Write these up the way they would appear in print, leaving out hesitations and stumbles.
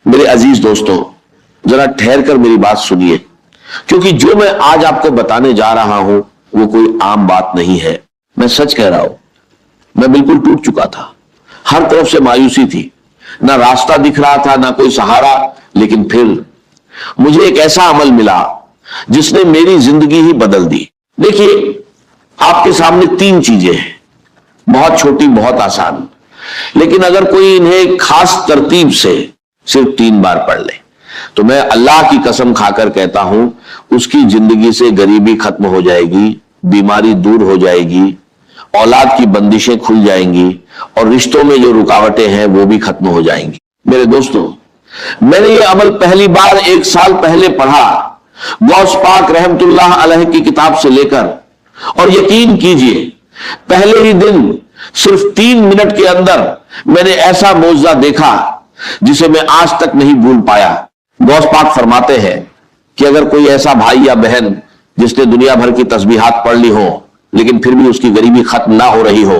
मेरे अजीज दोस्तों, जरा ठहर कर मेरी बात सुनिए, क्योंकि जो मैं आज आपको बताने जा रहा हूं वो कोई आम बात नहीं है। मैं सच कह रहा हूं, मैं बिल्कुल टूट चुका था। हर तरफ से मायूसी थी, ना रास्ता दिख रहा था, ना कोई सहारा। लेकिन फिर मुझे एक ऐसा अमल मिला जिसने मेरी जिंदगी ही बदल दी। देखिए, आपके सामने 3 चीजें हैं, बहुत छोटी, बहुत आसान, लेकिन अगर कोई इन्हें खास तरतीब से सिर्फ 3 बार पढ़ ले तो मैं अल्लाह की कसम खाकर कहता हूं, उसकी जिंदगी से गरीबी खत्म हो जाएगी, बीमारी दूर हो जाएगी, औलाद की बंदिशें खुल जाएंगी और रिश्तों में जो रुकावटें हैं वो भी खत्म हो जाएंगी। मेरे दोस्तों, मैंने ये अमल पहली बार 1 साल पहले पढ़ा, गौस पाक रहमतुल्लाह अलैह की किताब से लेकर, और यकीन कीजिए पहले ही दिन सिर्फ 3 मिनट के अंदर मैंने ऐसा मौजज़ा देखा जिसे मैं आज तक नहीं भूल पाया। गौस पाक फरमाते हैं कि अगर कोई ऐसा भाई या बहन जिसने दुनिया भर की तस्बीहात पढ़ ली हो लेकिन फिर भी उसकी गरीबी खत्म ना हो रही हो,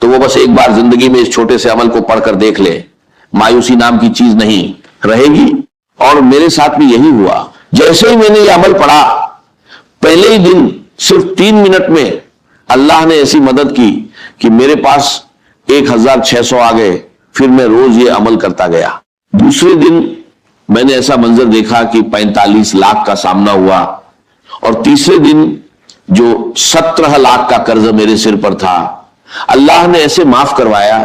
तो वो बस एक बार जिंदगी में इस छोटे से अमल को पढ़कर देख ले। मायूसी नाम की चीज नहीं रहेगी। और मेरे साथ भी यही हुआ। जैसे ही मैंने यह अमल पढ़ा, पहले ही दिन सिर्फ 3 मिनट में अल्लाह ने ऐसी मदद की कि मेरे पास 1600 आ गए। फिर मैं रोज ये अमल करता गया। दूसरे दिन मैंने ऐसा मंजर देखा कि 45 लाख का सामना हुआ, और तीसरे दिन जो 17 लाख का कर्ज मेरे सिर पर था, अल्लाह ने ऐसे माफ करवाया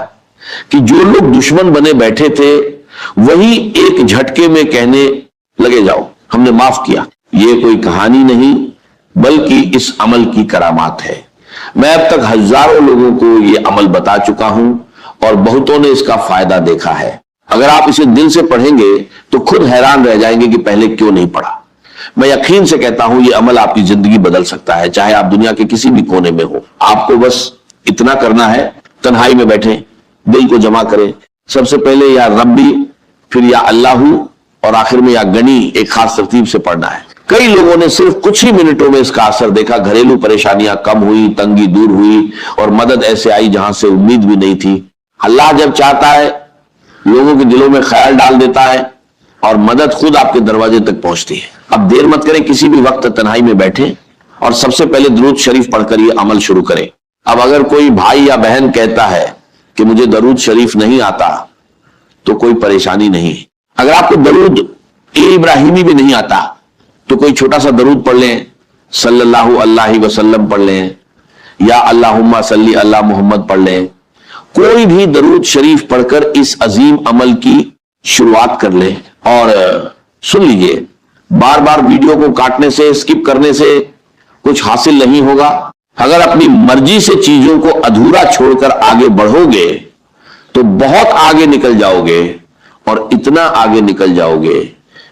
कि जो लोग दुश्मन बने बैठे थे वही एक झटके में कहने लगे, जाओ, हमने माफ किया। ये कोई कहानी नहीं बल्कि इस अमल की करामात है। मैं अब तक हजारों लोगों को ये अमल बता चुका हूं और बहुतों ने इसका फायदा देखा है। अगर आप इसे दिल से पढ़ेंगे तो खुद हैरान रह जाएंगे कि पहले क्यों नहीं पढ़ा। मैं यकीन से कहता हूं ये अमल आपकी जिंदगी बदल सकता है, चाहे आप दुनिया के किसी भी कोने में हो। आपको बस इतना करना है, तन्हाई में बैठे दिल को जमा करें। सबसे पहले या रब्बी, फिर या अल्लाहू, और आखिर में या गनी एक खास तरतीब से पढ़ना है। कई लोगों ने सिर्फ कुछ ही मिनटों में इसका असर देखा। घरेलू परेशानियां कम हुई, तंगी दूर हुई और मदद ऐसे आई जहां से उम्मीद भी नहीं थी। अल्लाह जब चाहता है लोगों के दिलों में ख्याल डाल देता है और मदद खुद आपके दरवाजे तक पहुंचती है। अब देर मत करें, किसी भी वक्त तन्हाई में बैठे और सबसे पहले दरूद शरीफ पढ़कर ये अमल शुरू करें। अब अगर कोई भाई या बहन कहता है कि मुझे दरूद शरीफ नहीं आता, तो कोई परेशानी नहीं। अगर आपको दरूद इब्राहिमी भी नहीं आता तो कोई छोटा सा दरूद पढ़ लें, सल्लल्लाहु अलैहि वसल्लम पढ़ लें, या अल्लाहुम्मा सल्ली अला मोहम्मद पढ़ लें। कोई भी दरूद शरीफ पढ़कर इस अजीम अमल की शुरुआत कर लें। और सुन लीजिए, बार बार वीडियो को काटने से, स्किप करने से कुछ हासिल नहीं होगा। अगर अपनी मर्जी से चीजों को अधूरा छोड़कर आगे बढ़ोगे तो बहुत आगे निकल जाओगे, और इतना आगे निकल जाओगे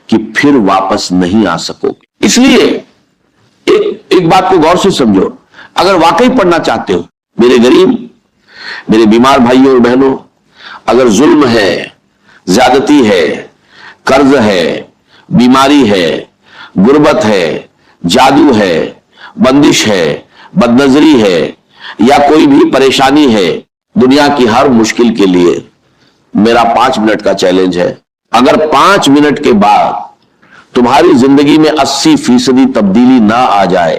कि फिर वापस नहीं आ सकोगे। इसलिए एक बात को गौर से समझो। अगर वाकई पढ़ना चाहते हो, मेरे गरीब, मेरे बीमार भाइयों और बहनों, अगर जुल्म है, ज्यादती है, कर्ज है, बीमारी है, गुर्बत है, जादू है, बंदिश है, बदनजरी है, या कोई भी परेशानी है, दुनिया की हर मुश्किल के लिए मेरा 5 मिनट का चैलेंज है। अगर 5 मिनट के बाद तुम्हारी जिंदगी में 80% तब्दीली ना आ जाए,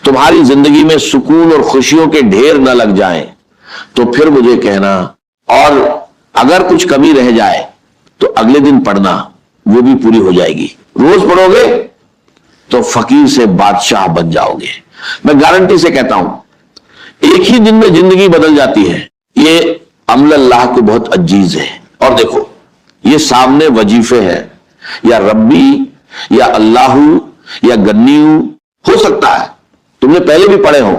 तुम्हारी जिंदगी में सुकून और खुशियों के ढेर ना लग जाएं, तो फिर मुझे कहना। और अगर कुछ कमी रह जाए तो अगले दिन पढ़ना, वो भी पूरी हो जाएगी। रोज पढ़ोगे तो फकीर से बादशाह बन जाओगे। मैं गारंटी से कहता हूं, एक ही दिन में जिंदगी बदल जाती है। ये अमल अल्लाह को बहुत अजीज है। और देखो, ये सामने वजीफे हैं, या रब्बी, या अल्लाहू, या गन्नीयू हो सकता है तुमने पहले भी पढ़े हो,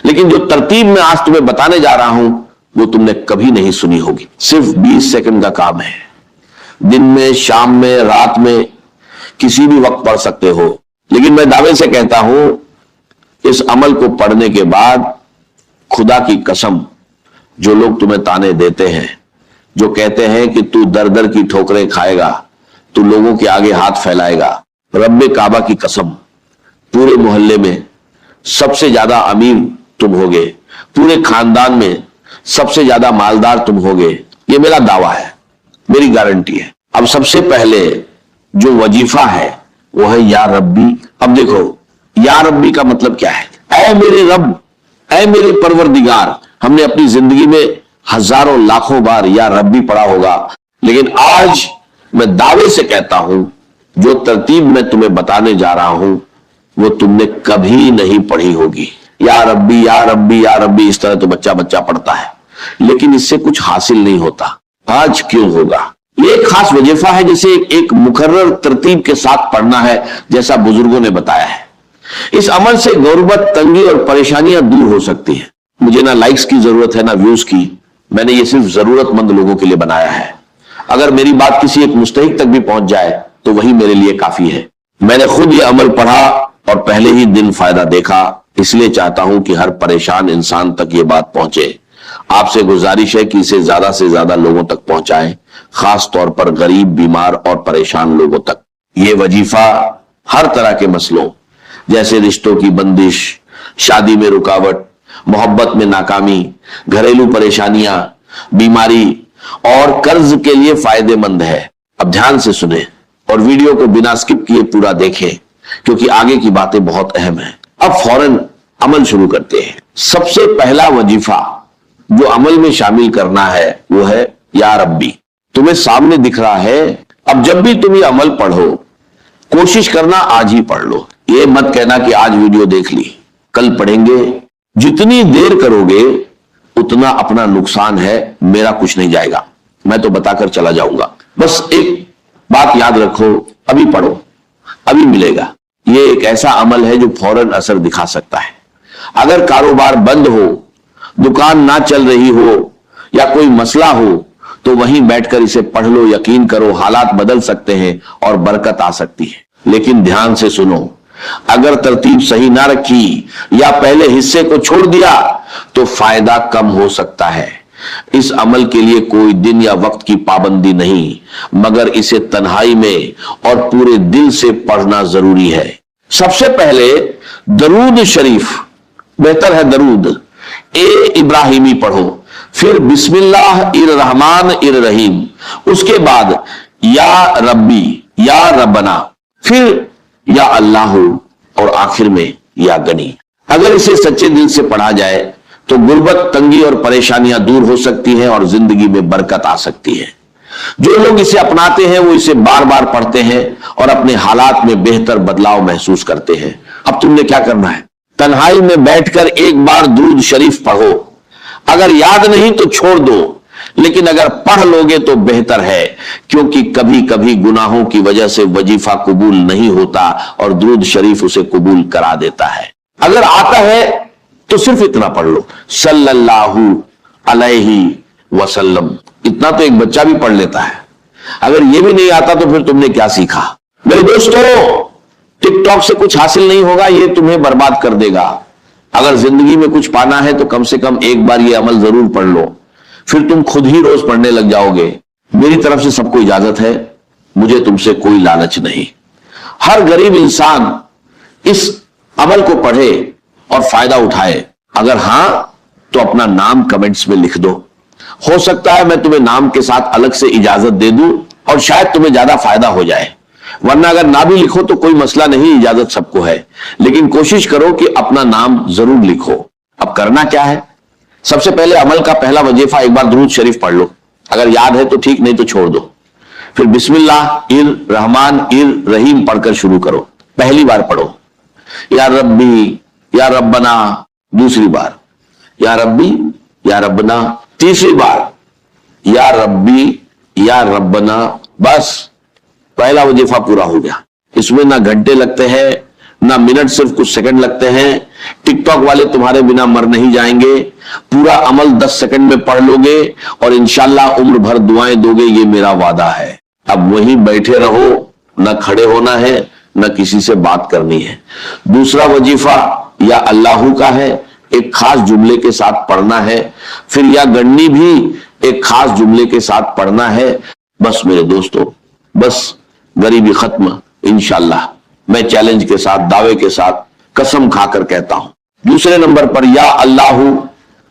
लेकिन जो तरतीब में आज तुम्हें बताने जा रहा हूं वो तुमने कभी नहीं सुनी होगी। सिर्फ 20 सेकंड का काम है। दिन में, शाम में, रात में, किसी भी वक्त पढ़ सकते हो। लेकिन मैं दावे से कहता हूं, इस अमल को पढ़ने के बाद खुदा की कसम, जो लोग तुम्हें ताने देते हैं, जो कहते हैं कि तू दर दर की ठोकरें खाएगा, तू लोगों के आगे हाथ फैलाएगा, रब्बे काबा की कसम, पूरे मोहल्ले में सबसे ज्यादा अमीर तुम होगे, पूरे खानदान में सबसे ज्यादा मालदार तुम होगे। ये मेरा दावा है, मेरी गारंटी है। अब सबसे पहले जो वजीफा है वो है या रब्बी। अब देखो या रब्बी का मतलब क्या है? ऐ मेरे रब, ऐ मेरे परवरदिगार। हमने अपनी जिंदगी में हजारों लाखों बार या रब्बी पढ़ा होगा, लेकिन आज मैं दावे से कहता हूं जो तरतीब मैं तुम्हें बताने जा रहा हूं वो तुमने कभी नहीं पढ़ी होगी। या रब्बी या रब्बी या रब्बी, इस तरह तो बच्चा बच्चा पढ़ता है, लेकिन इससे कुछ हासिल नहीं होता। आज क्यों होगा? ये एक खास वजीफा है, जैसे एक मुकर्रर तरतीब के साथ पढ़ना है, जैसा बुजुर्गों ने बताया है। इस अमल से गुर्बत, तंगी और परेशानियां दूर हो सकती है। मुझे ना लाइक्स की जरूरत है ना व्यूज की, मैंने ये सिर्फ जरूरतमंद लोगों के लिए बनाया है। अगर मेरी बात किसी एक मुस्तहिक तक भी पहुंच जाए तो वही मेरे लिए काफी है। मैंने खुद ये अमल पढ़ा और पहले ही दिन फायदा देखा, इसलिए चाहता हूं कि हर परेशान इंसान तक ये बात पहुंचे। आपसे गुजारिश है कि इसे ज्यादा से ज्यादा लोगों तक पहुंचाएं, खास तौर पर गरीब, बीमार और परेशान लोगों तक। ये वजीफा हर तरह के मसलों जैसे रिश्तों की बंदिश, शादी में रुकावट, मोहब्बत में नाकामी, घरेलू परेशानियां, बीमारी और कर्ज के लिए फायदेमंद है। अब ध्यान से सुने और वीडियो को बिना स्किप किए पूरा देखें, क्योंकि आगे की बातें बहुत अहम हैं। अब फौरन अमल शुरू करते हैं। सबसे पहला वजीफा जो अमल में शामिल करना है वो है या रब्बी। तुम्हें सामने दिख रहा है। अब जब भी तुम ये अमल पढ़ो, कोशिश करना आज ही पढ़ लो। ये मत कहना कि आज वीडियो देख ली, कल पढ़ेंगे। जितनी देर करोगे उतना अपना नुकसान है, मेरा कुछ नहीं जाएगा, मैं तो बताकर चला जाऊंगा। बस एक बात याद रखो, अभी पढ़ो, अभी मिलेगा। ये एक ऐसा अमल है जो फौरन असर दिखा सकता है। अगर कारोबार बंद हो, दुकान ना चल रही हो या कोई मसला हो तो वहीं बैठकर इसे पढ़ लो। यकीन करो हालात बदल सकते हैं और बरकत आ सकती है। लेकिन ध्यान से सुनो, अगर तरतीब सही ना रखी या पहले हिस्से को छोड़ दिया तो फायदा कम हो सकता है। इस अमल के लिए कोई दिन या वक्त की पाबंदी नहीं, मगर इसे तन्हाई में और पूरे दिल से पढ़ना जरूरी है। सबसे पहले दरूद शरीफ, बेहतर है दरूद इब्राहिमी पढ़ो, फिर बिस्मिल्लाह इर रहमान इर रहीम, उसके बाद या रब्बी या रब्बना, फिर या अल्लाह और आखिर में या गनी। अगर इसे सच्चे दिल से पढ़ा जाए तो गुर्बत, तंगी और परेशानियां दूर हो सकती हैं और जिंदगी में बरकत आ सकती है। जो लोग इसे अपनाते हैं वो इसे बार बार पढ़ते हैं और अपने हालात में बेहतर बदलाव महसूस करते हैं। अब तुमने क्या करना है? तन्हाई में बैठकर एक बार दुरूद शरीफ पढ़ो। अगर याद नहीं तो छोड़ दो, लेकिन अगर पढ़ लोगे तो बेहतर है, क्योंकि कभी कभी गुनाहों की वजह से वजीफा कबूल नहीं होता और दुरूद शरीफ उसे कबूल करा देता है। अगर आता है तो सिर्फ इतना पढ़ लो, सल्लल्लाहु अलैहि वसल्लम। इतना तो एक बच्चा भी पढ़ लेता है। अगर ये भी नहीं आता तो फिर तुमने क्या सीखा? मेरे दोस्तों, टिकटॉक से कुछ हासिल नहीं होगा, ये तुम्हें बर्बाद कर देगा। अगर जिंदगी में कुछ पाना है तो कम से कम एक बार ये अमल जरूर पढ़ लो, फिर तुम खुद ही रोज पढ़ने लग जाओगे। मेरी तरफ से सबको इजाजत है, मुझे तुमसे कोई लालच नहीं। हर गरीब इंसान इस अमल को पढ़े और फायदा उठाए। अगर हां तो अपना नाम कमेंट्स में लिख दो। हो सकता है मैं तुम्हें नाम के साथ अलग से इजाजत दे दूं और शायद तुम्हें ज्यादा फायदा हो जाए, वरना अगर ना भी लिखो तो कोई मसला नहीं, इजाजत सबको है। लेकिन कोशिश करो कि अपना नाम जरूर लिखो। अब करना क्या है? सबसे पहले अमल का पहला वजीफा एक बार दुरूद शरीफ पढ़ लो। अगर याद है तो ठीक, नहीं तो छोड़ दो। फिर बिस्मिल्लाह इर रहमान इर रहीम पढ़कर शुरू करो। पहली बार पढ़ो या रब्बी या रब्बना, दूसरी बार या रब्बी या रब्बना, तीसरी बार या रब्बी या रब्बना। बस पहला वजीफा पूरा हो गया। इसमें ना घंटे लगते हैं ना मिनट, सिर्फ कुछ सेकंड लगते हैं। टिकटॉक वाले तुम्हारे बिना मर नहीं जाएंगे। पूरा अमल 10 सेकंड में पढ़ लोगे और इंशाल्लाह उम्र भर दुआएं दोगे, ये मेरा वादा है। अब वहीं बैठे रहो, ना खड़े होना है ना किसी से बात करनी है। दूसरा वजीफा या अल्लाहू का है, एक खास जुमले के साथ पढ़ना है। फिर या गन्नी भी एक खास जुमले के साथ पढ़ना है। बस मेरे दोस्तों, बस गरीबी खत्म इंशाल्लाह। मैं चैलेंज के साथ, दावे के साथ, कसम खाकर कहता हूं। दूसरे नंबर पर या अल्लाहू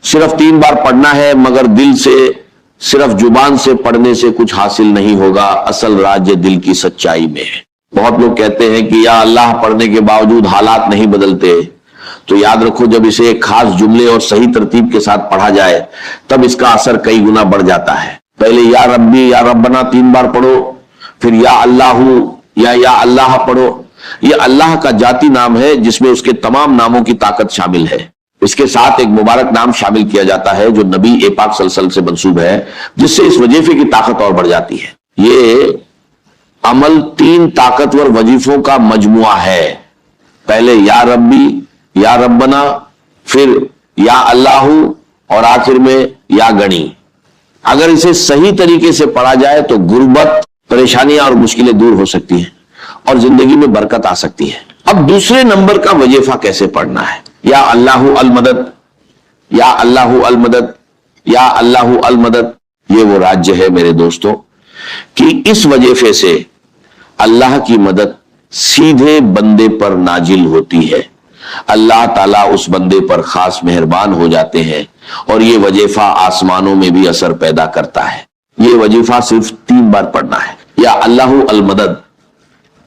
सिर्फ 3 बार पढ़ना है, मगर दिल से सिर्फ जुबान से पढ़ने से कुछ हासिल नहीं होगा, असल राज्य दिल की सच्चाई में है। बहुत लोग कहते हैं कि या अल्लाह पढ़ने के बावजूद हालात नहीं बदलते, तो याद रखो जब इसे एक खास जुमले और सही तरतीब के साथ पढ़ा जाए तब इसका असर कई गुना बढ़ जाता है। पहले या रब्बी या रब्बना 3 बार पढ़ो, फिर या अल्लाहू या अल्लाह पढ़ो। यह अल्लाह का जाती नाम है जिसमें उसके तमाम नामों की ताकत शामिल है। इसके साथ एक मुबारक नाम शामिल किया जाता है जो नबी ए पाक सल्लल्लाहु अलैहि वसल्लम से मंसूब है, जिससे इस वजीफे की ताकत और बढ़ जाती है। ये अमल 3 ताकतवर वजीफों का मजमुआ है। पहले या रब्बी या रब्बना, फिर या अल्लाहू और आखिर में या गणी। अगर इसे सही तरीके से पढ़ा जाए तो गुर्बत, परेशानियां और मुश्किलें दूर हो सकती हैं और जिंदगी में बरकत आ सकती है। अब दूसरे नंबर का वजीफा कैसे पढ़ना है? या अल्लाहु अल मदद, या अल्लाहु अल मदद, या अल्लाहु अल मदद। ये वो राज्य है मेरे दोस्तों कि इस वजीफे से अल्लाह की मदद सीधे बंदे पर नाजिल होती है। अल्लाह ताला उस बंदे पर खास मेहरबान हो जाते हैं और ये वजीफा आसमानों में भी असर पैदा करता है। ये वजीफा सिर्फ 3 बार पढ़ना है। या अल्लाहु अल मदद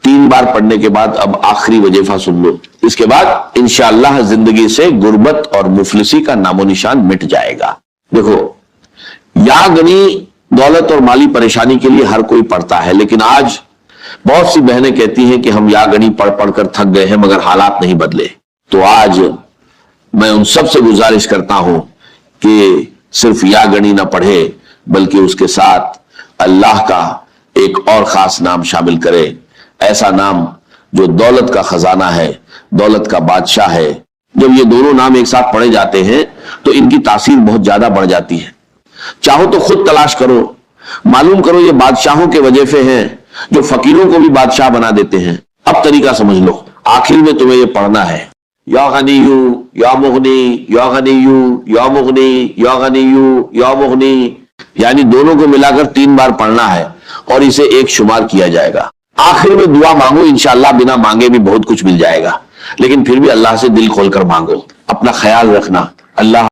3 बार पढ़ने के बाद अब आखिरी वजीफा सुन लो। इसके बाद इंशाअल्लाह जिंदगी से गुर्बत और मुफलिसी का नामो निशान मिट जाएगा। देखो, या गनी दौलत और माली परेशानी के लिए हर कोई पढ़ता है, लेकिन आज बहुत सी बहनें कहती हैं कि हम या गनी पढ़ पढ़कर थक गए हैं मगर हालात नहीं बदले। तो आज मैं उन सब से गुजारिश करता हूं कि सिर्फ या गनी ना पढ़े बल्कि उसके साथ अल्लाह का एक और खास नाम शामिल करे, ऐसा नाम जो दौलत का खजाना है, दौलत का बादशाह है। जब ये दोनों नाम एक साथ पढ़े जाते हैं तो इनकी तासीर बहुत ज्यादा बढ़ जाती है। चाहो तो खुद तलाश करो, मालूम करो ये बादशाहों के वजीफे हैं जो फकीरों को भी बादशाह बना देते हैं। अब तरीका समझ लो, आखिर में तुम्हें ये पढ़ना है या गनीयू या मुगनी, या गनीयू या मुगनी, या गनीयू या मुगनी, यानी दोनों को मिलाकर 3 बार पढ़ना है और इसे एक शुमार किया जाएगा। आखिर में दुआ मांगो, इंशाअल्लाह बिना मांगे भी बहुत कुछ मिल जाएगा, लेकिन फिर भी अल्लाह से दिल खोलकर मांगो। अपना ख्याल रखना। अल्लाह